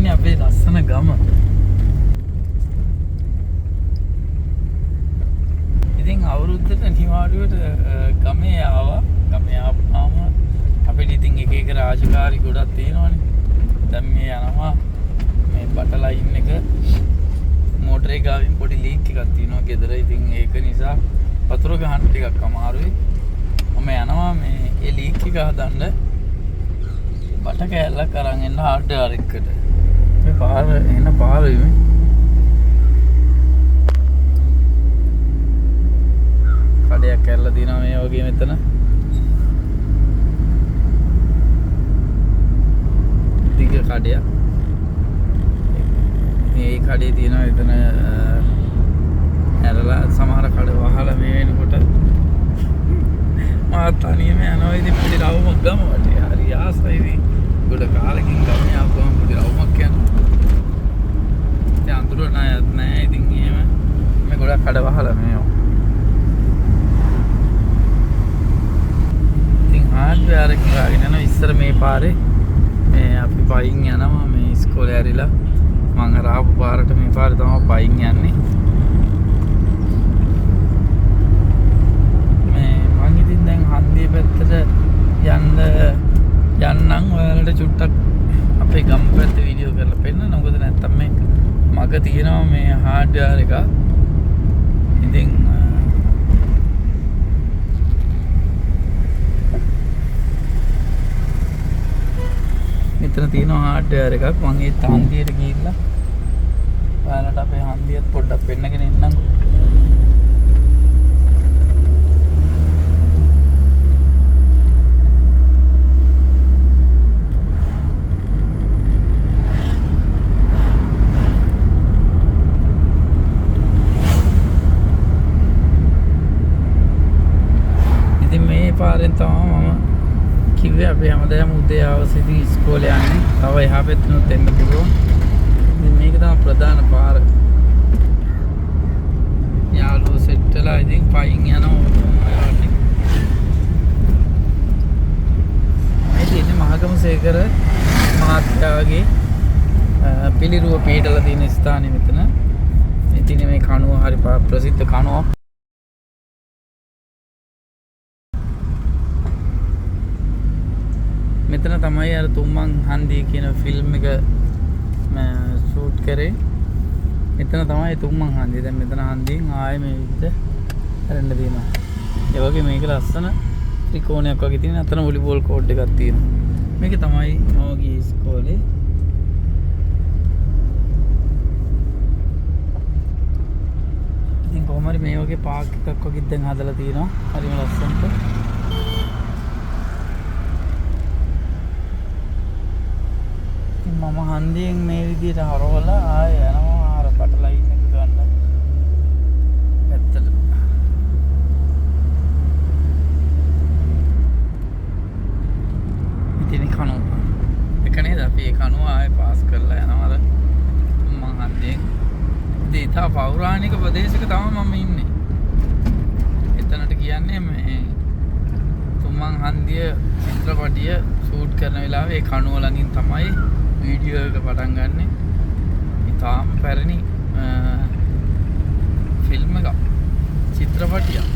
ඉන්නේ අපේ ලස්සන ගම. ඉතින් අවුරුද්දට නිවාඩුවට ගමේ ආවා. ගමේ ආපුවාම අපිට ඉතින් එක එක රාජකාරි ගොඩක් තියෙනවානේ. දැන් මේ යනවා මේ බටර් ලයින් එක මෝටරේ ගාවින් පොඩි ලීක් එකක් තියෙනවා ගෙදර. ඉතින් ඒක නිසා වතුර ගහන්න ටිකක් අමාරුයි. මම යනවා මේ ඒ ලීක් එක හදන්න බට කෑල්ලක් අරන් එන්න හાર્ඩ්වෙයාර් එකකට. මේ පාර එන පාරෙයි මේ කඩයක් කැල්ල තියෙනවා මේ වගේ මෙතන. දිග කඩයක්. මේ කඩේ තියෙනවා එතන ඇරලා සමහර කඩ වහලා මේ වෙනකොට මාත් තනියම යනවා. ඉතින් පොඩි රවුමක් ගම වටේ. හරි ආසයි ඉතින්. ගොඩ කාලෙකින් ගමේ ආවම පොඩි රවුමක් යනවා. ඉතින් අඳුර නෑත් නෑ. ඉතින් එහෙම මේ ගොඩක් කඩ වහලා මේවා. ඉතින් හાર્ඩ්වෙයාර් එක ගාගෙන යනවා. ඉස්සර මේ පාරේ මේ අපි පයින් යනවා මේ ඉස්කෝලේ ඇරිලා. මං අර ආපු පාරට මේ පාරේ තමයි පයින් යන්නේ. දැන් හන්දිය පැත්තට යන්නම් ඔයාලට චුට්ටක් අපේ ගම පැත්ත වීඩියෝ කරලා පෙන්නන්න. මොකද නැත්තම් මේ මග තියෙනවා මේ හાર્ඩ්වෙයාර් එක. ඉතින් මෙතන තියෙනවා හાર્ඩ්වෙයාර් එකක්. මම ඒ හන්දියට ගිහිල්ලා ඔයාලට අපේ හන්දියත් පොඩ්ඩක් පෙන්නගෙන ඉන්නම්. පාරෙන් තමයි මම කිව්වේ අපි හැමදාම උදේ ආවස ඉතින් ඉස්කෝලේ යන්නේ. තව එහා පැත්තෙනුත් එන්න පුළුවන්. ඉතින් මේක තමයි ප්‍රධාන පාර. යාළුවෝ සෙට් වෙලා ඉතින් පයින් යනවා. මේ ඉන්නේ මහගමසේකර මහත්තයාගේ පිළිරුව පිටලා තියෙන ස්ථානේ මෙතන. ඉතින් මේ කණුව හරි ප්‍රසිද්ධ කණුවක්. මෙතන තමයි අර තුම්මන් හන්දිය කියන ෆිල්ම් එක ෂූට් කරේ. මෙතන තමයි තුම්මන් හන්දිය. දැන් මෙතන හන්දියෙන් ආයේ මේ විදිහට හැරෙන්න තියෙනවා. ඒ වගේ මේක ලස්සන ත්‍රිකෝණයක් වගේ තියෙන. අතන වොලිබෝල් කෝඩ් එකක් තියෙනවා. මේක තමයි මම ගියේ ඉස්කෝලේ. ඉතින් කොහොම හරි මේ වගේ පාක් එකක් වගේ දැන් හදලා තියෙනවා. හරිම ලස්සනට. මම හන්දියෙන් මේ විදිහට හරවලා ආයෙ යනවා අර බටර් ලයින් එක ගන්න පැත්තට. ඉතින් කණුව එක නේද අපි ඒ කණුව ආයෙ පාස් කරලා යනවා අර මම හන්දියෙන්. ඉතින් තා පෞරාණික ප්‍රදේශයක තමයි මම ඉන්නේ. එතනට කියන්නේ මේ තුම්මන් හන්දිය චිත්‍රපටිය ෂූට් කරන වෙලාවේ ඒ කණුව ළඟින් තමයි වීඩියෝ එක පටන් ගන්නෙ. ඉතාලම පැරණි ෆිල්ම් එකක් චිත්‍රපටියක්.